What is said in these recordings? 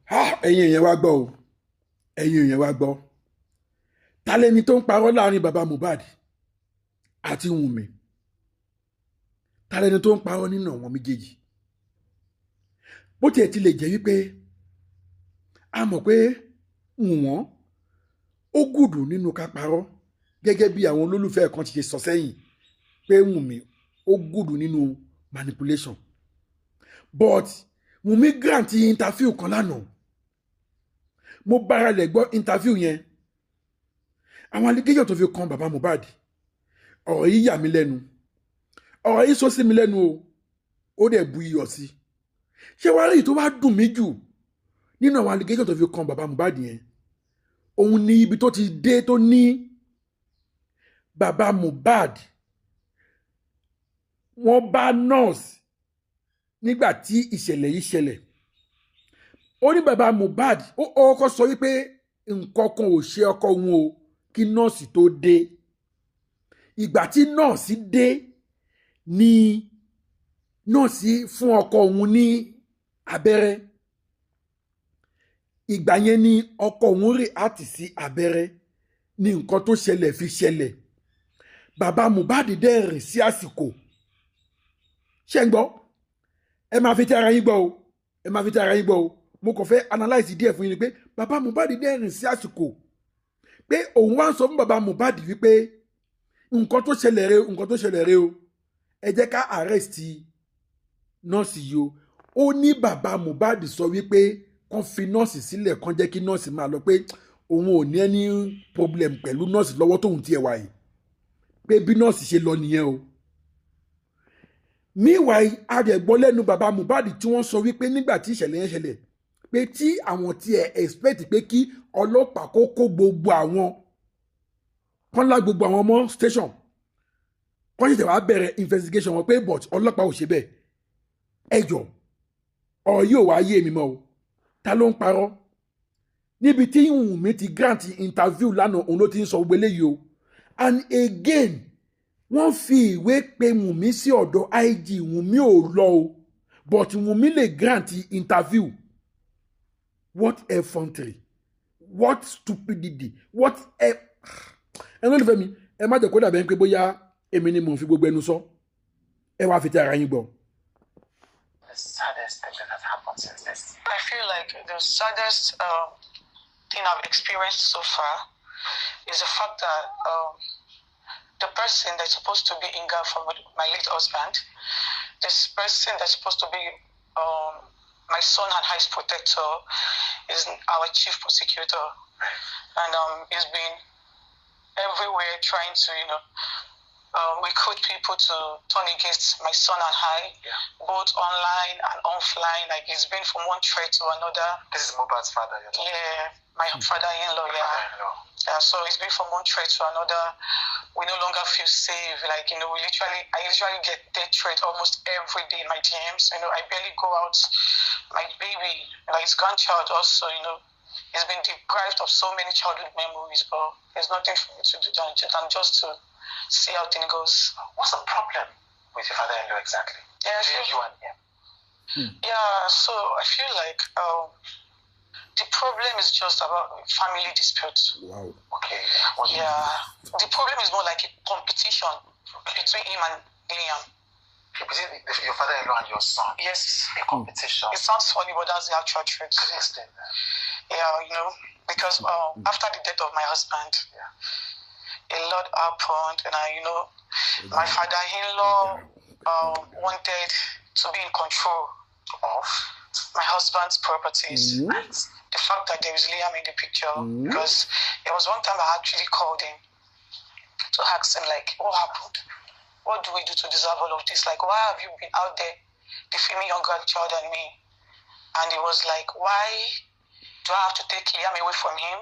ẹ̀yin èèyàn wá gbọ́ o ẹ̀yin èèyàn wá gbọ́ ta lẹni tó ń parọ́ láàrin bàbá Mohbad àti Wunmi ta lẹni tó ń parọ́ nínú àwọn méjèèjì bó tiẹ̀ ti lè jẹ́ wípé a mọ̀ pé wọ́n ó gùdù nínú ká parọ́ gẹ́gẹ́ bí àwọn olólùfẹ́ kan ti ṣe sọ sẹ́yìn pé Wunmi ó gùdù nínú manipulation but Wunmi grant interview kan lánàá mo bára lẹ̀ gbọ́ interview yẹn àwọn allegation tó fi kan bàbá Mohbad ọ̀rọ̀ yìí yà mí lẹ́nu ọ̀rọ̀ yìí sọ sí mi lẹ́nu o ó dẹ̀ bu iyọ̀ sí ṣé wàá rí tó wá dùn mí jù nínú àwọn allegation tó fi kan bàbá Mohbad yẹn òun ni ibi tó ti dé tó ní bàbá Mohbad wọ́n bá nurse nígbà tí ìṣẹ̀lẹ̀ yìí ṣẹlẹ̀ ó ní bàbá Mohbad ó kọ́ sọ wípé nǹkan kan ò ṣe ọkọ òun o kí nọ́ọ̀sì tó dé ìgbà tí nọ́ọ̀sì dé ni nọ́ọ̀sì fún ọkọ òun ní abẹ́rẹ́ ìgbà yẹn ni ọkọ òun rí àti sí abẹ́rẹ́ ní nǹkan tó ṣẹlẹ̀ fi ṣẹlẹ̀ bàbá Mohbad dẹ̀ rìn sí àsìkò ṣé ń gbọ́ ẹ máa fi ti ara yín gbọ́ o ẹ máa fi ti ara yín gbọ́ o mo kàn fẹ́ analyse díẹ̀ fún yín ni pé bàbá Mohbad dẹ̀ rìn sí àsìkò pé òun wá ń sọ fún bàbá Mohbad wípé nǹkan tó ṣẹlẹ̀ rẹ nǹkan tó ṣẹlẹ̀ rẹ o ẹ jẹ́ ká arrest nọ́ọ̀sì yìí o ó ní bàbá Mohbad sọ wípé kàn fi nọ́ọ̀sì sílẹ̀ kàn jẹ́ kí nọ́ọ̀sì máa lọ pé òun ò ní any problem pẹ̀lú nọ́ọ̀sì lọ́wọ́ tóun tiẹ̀ wà yìí pé bí nọ́ọ̀sì ṣe lọ nìyẹn o meanwhile adẹ̀gbọ́ lẹ́nu bàbá Mohbad tí wọ́n sọ wípé nígbà tí ìṣẹ̀lẹ̀ yẹn ṣẹlẹ̀ pé tí àwọn tiẹ̀ expect pé kí ọlọ́pàá kó gbogbo àwọn kán lá gbogbo àwọn ọmọ station kán ṣẹ̀ṣẹ̀ wá bẹ̀rẹ̀ investigation wọn pé but ọlọ́pàá ò ṣe bẹ́ẹ̀ ẹjọ́ ọ̀rọ̀ yóò wá yé mi mọ́ o ta ló ń parọ́ níbi tí Wunmi ti grant interview lánàá òun ló ti ń sọ gbogbo eléyìí o and again wọ́n fi ìwé pe Wunmi sí ọ̀dọ̀ IG Wunmi ò lọ o but Wunmi lè grant interview what effrontery what stupidity what ẹ ló lè fẹ́ mi ẹ má jẹ́ kó dàbẹ́ pé bóyá èmi ni mò ń fi gbogbo ẹnu sọ ẹ wá fi ti ara yín gbọ́. The saddest thing that has happened since this. I feel like the saddest thing I've experienced so far is the fact that the person that's supposed to be in guard for my late husband, this person that's supposed to be my son and highest protector, is our chief prosecutor, and he's been everywhere trying to, recruit people to turn against my son and I, both online and offline. Like, it's been from one threat to another. This is Mohbad's father, my father-in-law, Yeah, so it's been from one threat to another. We no longer feel safe. Like, I literally get death threat almost every day in my DMs. I barely go out. My baby, his grandchild also, he's been deprived of so many childhood memories, but there's nothing for me to do than just to see how things goes. What's the problem with your father-in-law exactly? You and him? Yeah, so I feel like the problem is just about family disputes. Wow. Okay. The problem is more like a competition between him and Liam. Between your father-in-law and your son? Yes. A competition. It sounds funny, but that's the actual truth. Could you explain that? Yeah, because after the death of my husband, a lot happened, and my father-in-law wanted to be in control of my husband's properties. And the fact that there is Liam in the picture, because there was one time I actually called him to ask him, like, what happened? What do we do to deserve all of this? Like, why have you been out there defaming your grandchild and me? And he was like, why do I have to take Liam away from him?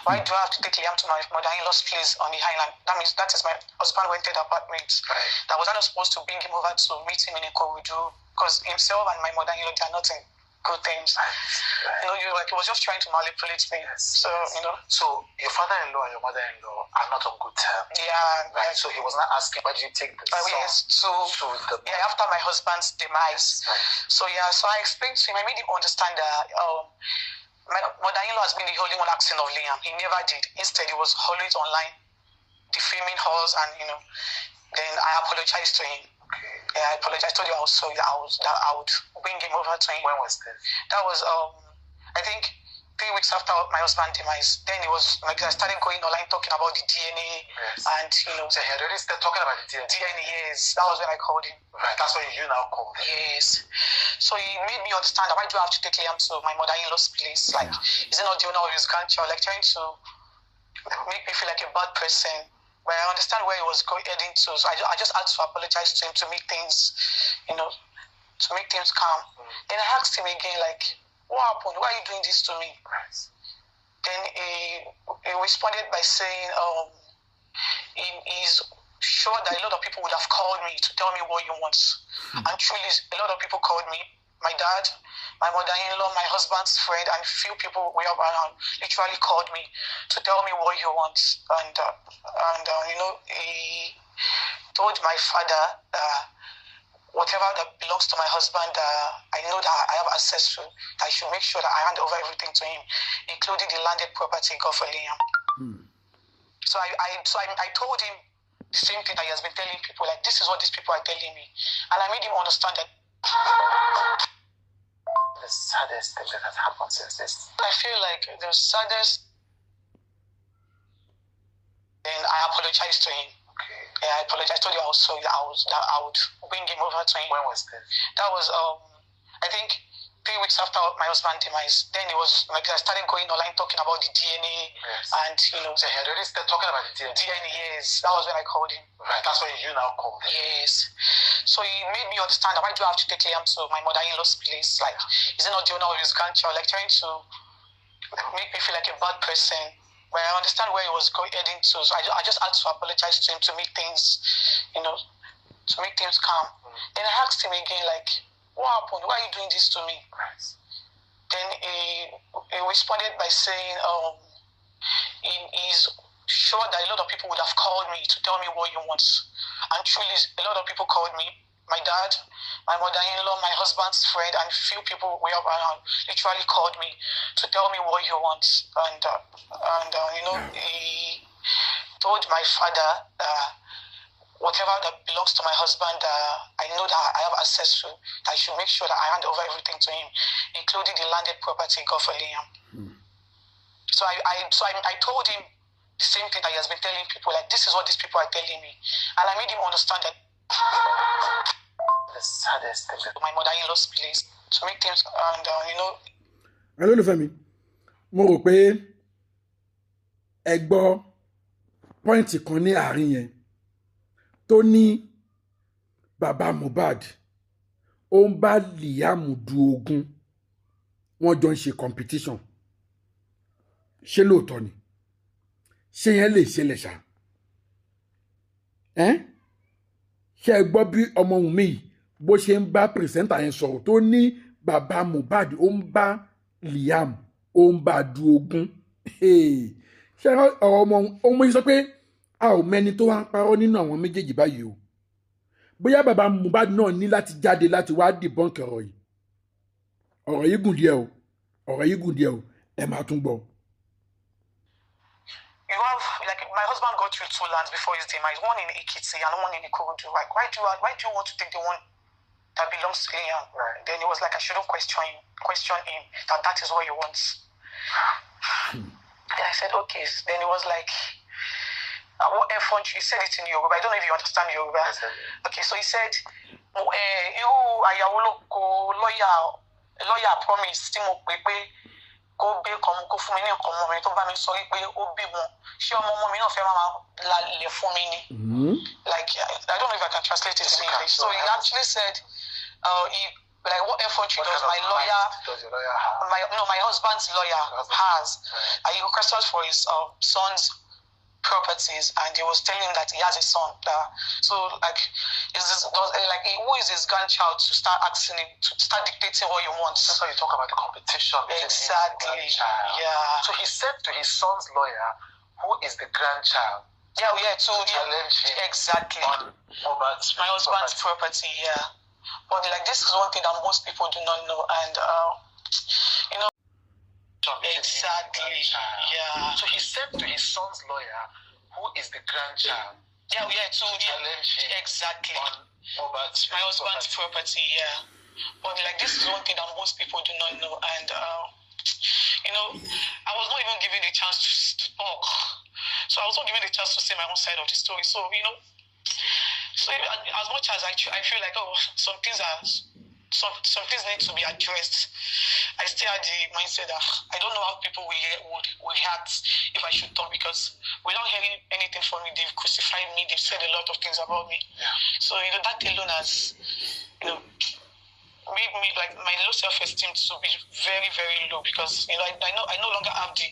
Why do I have to take Liam to my mother-in-law's place on the island? That is my husband rented apartment. Right. That was not supposed to bring him over to meet him in a corridor, because himself and my mother-in-law, they are not in good things. Right. He was just trying to manipulate me. Yes. So, So your father-in-law and your mother-in-law are not on good terms. Yeah. Right. So he was not asking, why did you take the son to the... Yeah, after my husband's demise. Right. So I explained to him, I made him understand that My mother-in-law has been the only one asking of Liam. He never did. Instead, he was always online, defaming us, and then I apologized to him. Okay. Yeah, I apologized. I told you I was sorry that I would bring him over to him. When was this? That was I think 3 weeks after my husband's demise. Then it was like I started going online talking about the DNA, and So he already started talking about the DNA. DNA, yes. That was when I called him. Right. That's when you now called him. Yes. So he made me understand that why do I have to take Liam to my mother-in-law's place? Like, is it not the owner of his grandchild? Like trying to make me feel like a bad person. But I understand where he was heading to. So I just had to apologize to him to make things, to make things calm. Then I asked him again, like, what happened? Why are you doing this to me? Right. Then he responded by saying, he's sure that a lot of people would have called me to tell me what he wants. And truly, a lot of people called me. My dad, my mother-in-law, my husband's friend, and few people we have around literally called me to tell me what he wants. And he told my father whatever that belongs to my husband, I know that I have access to. I should make sure that I hand over everything to him, including the landed property God for Liam. So I told him the same thing that he has been telling people. Like, this is what these people are telling me, and I made him understand that. The saddest thing that has happened since this. I feel like the saddest. Then I apologized to him. Okay. Yeah, I apologized. I told you I was sorry that I would bring him over to him. When was this? That was I think 3 weeks after my husband's demise. Then it was like I started going online talking about the DNA, and So he already started talking about the DNA. DNA, yes. That was when I called him. Right. That's when you now called him. Yes. So he made me understand that why do I have to take Liam to my mother-in-law's place? Like, is it not the owner of his grandchild? Like trying to make me feel like a bad person. But I understand where he was heading to. So I just had to apologize to him to make things, to make things calm. Then I asked him again, like, what happened? Why are you doing this to me? Then he responded by saying, he's sure that a lot of people would have called me to tell me what he wants. And truly, a lot of people called me. My dad, my mother-in-law, my husband's friend, and few people we have around literally called me to tell me what he wants. And he told my father whatever that belongs to my husband, I know that I have access to. I should make sure that I hand over everything to him, including the landed property God for Liam. So I told him the same thing that he has been telling people. Like, this is what these people are telling me, and I made him understand that. The saddest thing. My mother-in-law's place to make things, and olólùfẹ́ mi, mo rò pé ẹ gbọ́ pọ́ìntì kan ní àárín yẹn tó ní bàbá Mohbad ó ń bá Liam du ogún, wọ́n jọ ń ṣe competition. Ṣé lóòótọ́ ni? Ṣé yẹn lè ṣẹlẹ̀ ṣá? Ṣé ẹ gbọ́ bí ọmọ Wunmi bó ṣe ń bá pìrìsẹ́ńtà yẹn sọ̀rọ̀ tó ní bàbá Mohbad ó ń bá Liam ó ń bá du ogún? Ṣé ọ̀rọ̀ ọmọ yìí sọ pé a ò mẹ́ni tó wá ń parọ́ nínú àwọn méjèèjì báyìí o. Bóyá bàbá Mohbad náà ní láti jáde láti wá dìbọ́ǹkì ọ̀rọ̀ yìí. Ọ̀rọ̀ yìí gùn díẹ̀ o. Ọ̀rọ̀ yìí gùn díẹ̀ o. Ẹ máa tún gbọ́. You have, like, my husband got through 2 lands before his demise, one in Ikiti and one in Ikorodu. Like, why do you want to take the one that belongs to Liam? Right. Then it was like I shouldn't question him that is what he wants. Then I said, okay. Then it was like, what effort? He said it in Yoruba. I don't know if you understand Yoruba. Okay, so he said, lawyer promise kó gbé kan kó fún mi ní nǹkan ọmọ mi tó bá mi sọ wípé ó bímọ ṣé ọmọ mi náà fẹ́ máa lálẹ́ fún mi ni. Like, I don't know if I can translate it in English. So he actually said, what effort does my lawyer? Does your lawyer have? My husband's lawyer has. He requested for his son's properties, and he was telling him that he has a son. So, like, who is his grandchild to start asking him to start dictating what he wants? That's why you talk about the competition. Exactly. Yeah. So he said to his son's lawyer, who is the grandchild? To challenge him. Exactly. On my husband's property. Yeah. But like, this is one thing that most people do not know, and Exactly. Yeah. So he said to his son's lawyer, who is the grandchild, yeah, to challenge him exactly on Mohbad's my husband's property. Yeah. But like this is one thing that most people do not know, and you know, I was not even given the chance to talk. So I was not given the chance to say my own side of the story. So you know, so as much as I feel like some things need to be addressed, I still had the mindset that I don't know how people would react if I should talk, because without hearing anything from me, they've crucified me, they've said a lot of things about me. Yeah. So you know, that alone has, you know, made me like my low self-esteem to be very, very low, because you know I no longer have the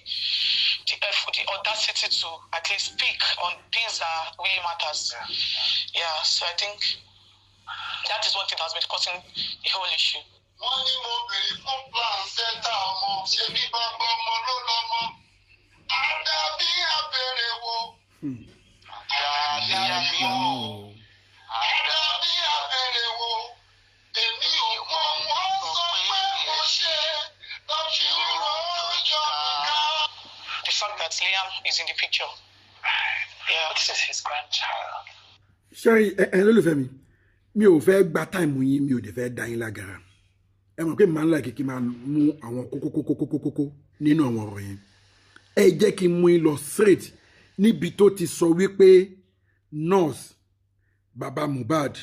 audacity to at least speak on things that really matters. Yeah. So I think that is one thing that has been causing the whole issue. The fact that Liam is in the picture. Yeah, this is his grandchild. Sherry, lólùfẹ́ mi ò fẹ́ gba táìmù yín, mi ò dẹ̀ fẹ́ dá yín lágara. Ẹ mọ̀ pé màá ń láì kí máa mú àwọn kókó nínú àwọn ọ̀rọ̀ yẹn. Ẹ jẹ́ kí n mú yín lọ straight níbi tó ti sọ wípé nurse baba Mohbad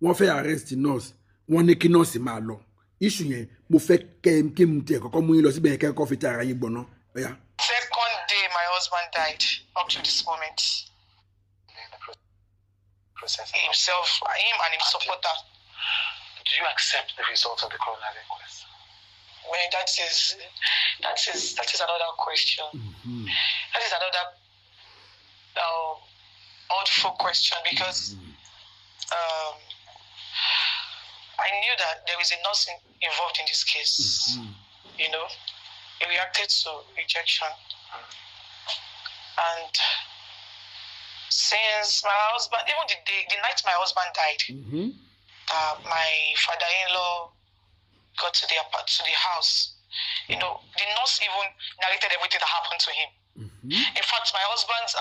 wọ́n fẹ́ arrest nurse, wọ́n ní kí nurse máa lọ. Issue yẹn mo fẹ́ kí n tiẹ̀ kọ́kọ́ mú yín lọ síbẹ̀ yẹn kẹ́kọ̀ọ́ fi ti ara yín gbọ̀nà. Oya. Second day my husband died up to this moment. Himself, him and his supporter. Do you accept the results of the coroner inquest? Well, that is another question. Mm-hmm. That is another oddful question, because I knew that there is a nurse involved in this case. Mm-hmm. You know, he reacted to rejection, and since my husband, even the night my husband died, my father-in-law got to the house. You know, the nurse even narrated everything that happened to him. Mm-hmm. In fact, my husband's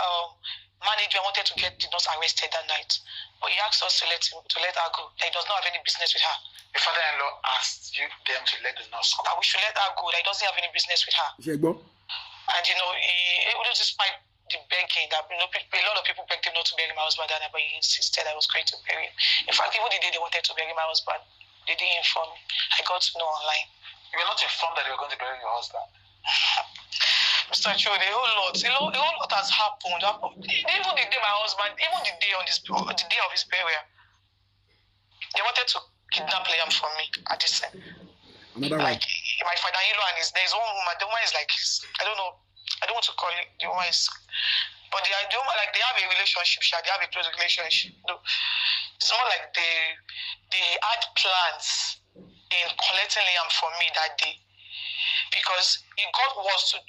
manager wanted to get the nurse arrested that night, but he asked us to let her go. That he does not have any business with her. The father-in-law asked them to let the nurse go. That we should let her go. That he doesn't have any business with her. And you know, despite the begging that a lot of people begged him not to bury my husband, but he insisted I was going to bury him. In fact, even the day they wanted to bury my husband, they didn't inform me. I got to know online. You were not informed that you were going to bury your husband? Mr. Cho, a whole lot has happened. Even the day my husband, even the day of his burial, they wanted to kidnap Liam from me at this time. Like my father-in-law and there's one woman. The woman is like, I don't know. I don't want to call it. The woman is, but they have a relationship. They have a close relationship. No, it's more like they had plans in collecting Liam from me that day, because it got worse to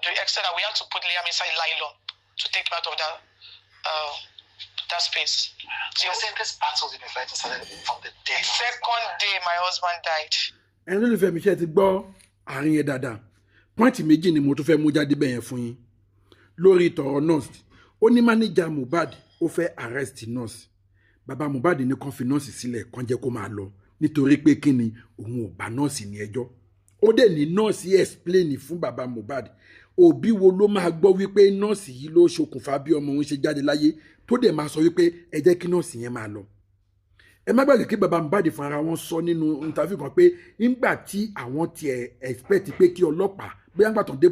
the extent that we had to put Liam inside nylon to take him out of that space. So you're saying this battle in effect started from the day? The second day my husband died. And lólùfẹ́ mi ṣe ti gbọ́ àárín yẹn dáadáa. Pọ́ìntì méjì ni mo tún fẹ́ mú jáde bẹ́yẹn fún yín lórí tọ̀rọ̀ nurse. Ó ní mánéjà Mohbad ó fẹ́ arrest nurse. Bàbá Mohbad ní kàn fi nurse sílẹ̀ kàn jẹ́ kó máa lọ nítorí pé kí ni òun ò bá nurse ní ẹjọ́. Ó dẹ̀ ní nurse explain fún bàbá Mohbad. Òbí wo ló máa gbọ́ wípé nurse yìí ló ṣokùnfà bí ọmọ òun ṣe jáde láyé tó dẹ̀ máa sọ wípé ẹ jẹ́ kí nurse yẹn máa lọ. Ẹ má gbàgbé kí bàbá Mohbad fún ara wọn sọ nínú interview kan pé nígbà tí àwọn tiẹ̀ expect pé kí ọlọ́pàá bí wọ́n gbà tán dé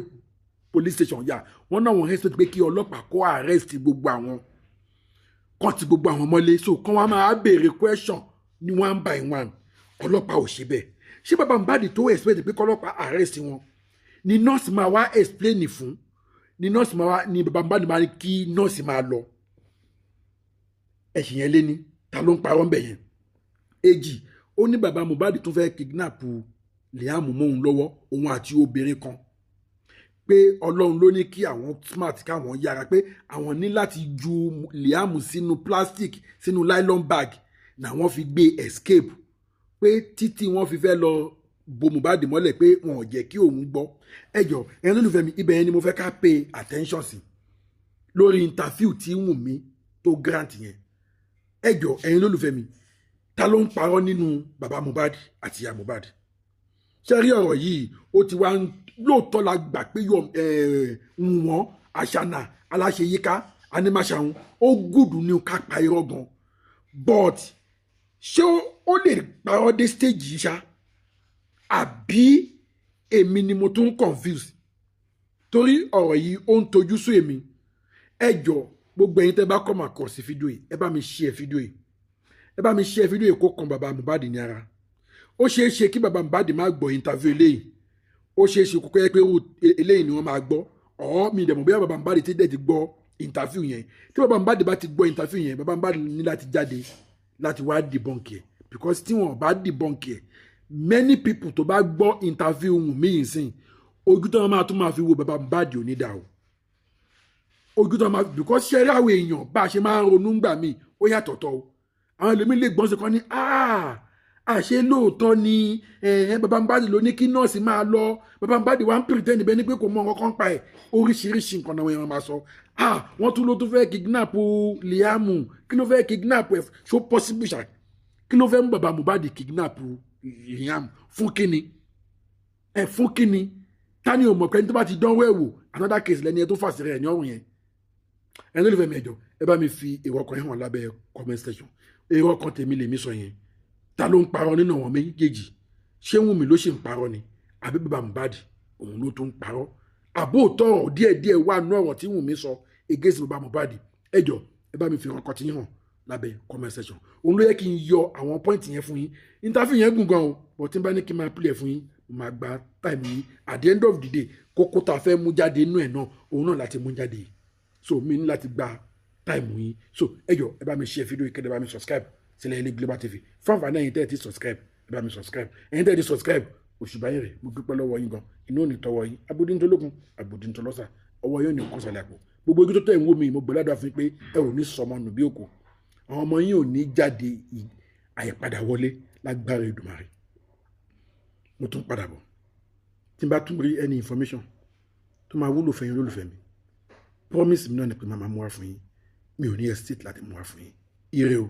police station yà wọ́n náà wọ́n expect pé kí ọlọ́pàá kó arrest gbogbo àwọn kan ti gbogbo àwọn mọ́lé so kán wọ́n máa béèrè question ní one by one ọlọ́pàá ò ṣe bẹ́ẹ̀. Ṣé bàbá Mohbad tó expect pé kí ọlọ́pàá arrest wọn ni nurse máa wá explain fún ni nurse máa wá ni bàbá Mohbad máa ní kí nurse máa lọ. Ẹ̀sìn yẹn lé ní ta ló ń parọ́ ń bẹ̀ yẹn. Èjì ó ní bàbá Mohbad tún fẹ́ kidnap Liam mọ́ òun lọ́wọ́ òun àti obìnrin kan pé Ọlọ́run ló ní kí àwọn smart káwọn yára pé àwọn ní láti ju Liam sínú plastic sínú nylon bag náà wọ́n fi gbé escape pé títí wọ́n fi fẹ́ lọ bo Mohbad mọ́lẹ̀ pé wọn ò jẹ́ kí òun gbọ́ ẹjọ́ ẹ̀yin olólùfẹ́ mi ibẹ̀ yẹn ni mo fẹ́ ká pay attention sí lórí interview tí Wunmi tó grant yẹn ẹjọ́ ẹ̀yin olólùfẹ́ mi ta ló ń parọ́ nínú bàbá Mohbad àti ìyá Mohbad ṣe rí ọ̀rọ̀ yìí ó ti wá lóòótọ́ la gbà pé wọ́n àṣànà aláṣeyíká animaṣàun ó gùdù ní ká pa irọ́ gan but ṣé ó lè parọ́ dé stage yìí ṣá àbí èmi ni mo tún confuse torí ọ̀rọ̀ yìí ó ń tojú sú èmi ẹ jọ̀ọ́ gbogbo ẹ̀yin tẹ́ bá come across sí fídíò yìí ẹ bá mi share fídíò yìí ẹ bá mi share fídíò yìí kó kan bàbá Mohbad ní ara ó ṣeé ṣe kí bàbá Mohbad má gbọ́ interview eléyìí ó ṣeé ṣe kókó yẹ pé eléyìí ni wọ́n máa gbọ́ ọ̀ mi dẹ̀ mọ̀ bí bàbá Mohbad ti dẹ̀ ti gbọ́ interview yẹn tí bàbá Mohbad bá ti gbọ́ interview yẹn bàbá Mohbad ní láti jáde láti wá debunk ẹ̀ because tí wọ́n bá debunk ẹ̀ many people tó bá gbọ́ interview Wunmi yìí sìn ojú tó máa tún máa fi wo bàbá Mohbad ò ní dà o ojú tó máa because ṣẹ́rí àwọn èèyàn bá a ṣe máa ń ronú gbà mí ó yàtọ̀ tọ́ o àwọn ẹlòmíín lè gbọ́n sí kan ní àṣé lóòótọ́ ni bàbá Mohbad ló ní kí nọ́ọ̀sì máa lọ bàbá Mohbad wá ń pretend bẹ́ẹ̀ ni pé kò mọ nǹkan kan pa ẹ̀ oríṣiríṣi nǹkan náà wọ́n máa sọ wọ́n tún ló tún fẹ́ kidnap Liam kí ló fẹ́ kidnap ẹ̀ ṣó possible ṣá kí ló fẹ́ mú bàbá Mohbad kidnap Liam fún kíni fún kíni tani ò mọ̀ pé ní tó bá ti dánwó ẹ̀ wò another case lẹ́ni ẹ tó fà sí rẹ̀ ní ọ̀run yẹn ẹni ló lè fẹ́ mi ẹ̀jọ̀ ẹ bá mi fi èrò ọkàn hàn lábẹ́ comment section èrò ọkàn tèmi lèmi sọ yẹn ta ló ń parọ́ nínú àwọn méjèèjì ṣé Wunmi ló ṣe ń parọ́ ni àbí bàbá Mohbad òun ló tó ń parọ́ àbó òtọ́rọ̀ díẹ̀díẹ̀ wà nú ọ̀rọ̀ tí Wunmi sọ against bàbá Mohbad ẹjọ́ ẹ bá mi fi ọkàn tí hàn lábẹ́ comment section òun ló yẹ kí n yọ àwọn point yẹn fún yín interview yẹn gùn gan o but tí n bá ní kí n máa play fún yín máa gba time yín at the end of the day kókó tá a fẹ́ mú jáde inú ẹ̀ náà òun náà láti mú jáde so mi ní láti gba time yín so ẹjọ́ ẹ bá mi share fídíò yìí kẹ́ ẹ bá mi subscribe sílẹ̀ ilé Global TV fún àǹfààní ẹ̀yin tẹ́ ẹ ti subscribe ẹ bá mi subscribe ẹ̀yin tẹ́ ẹ ti subscribe òṣùbà yín rẹ̀ mo dúpẹ́ lọ́wọ́ yín gan inú ò ní tọwọ́ yín abodintolókun abodintolọ́sà ọwọ́ yóò ní kó sọlẹ̀ àpò gbogbo ibi tó tẹ̀ ń wò mí mo gbọ́ ládùúgbà fún pé ẹ ò ní sọmọ nù bí òkú àwọn ọmọ yín ò ní jáde àyípadà wọlé lágbára Èdùmàrè mo tún padà bọ̀ tí n bá tún rí any information tó máa wúlò fẹ́yìn olólùfẹ́ mi promise mi náà ni pé màá mú wá fún yín mi ò ní hesitate láti mú wá fún yín ire o.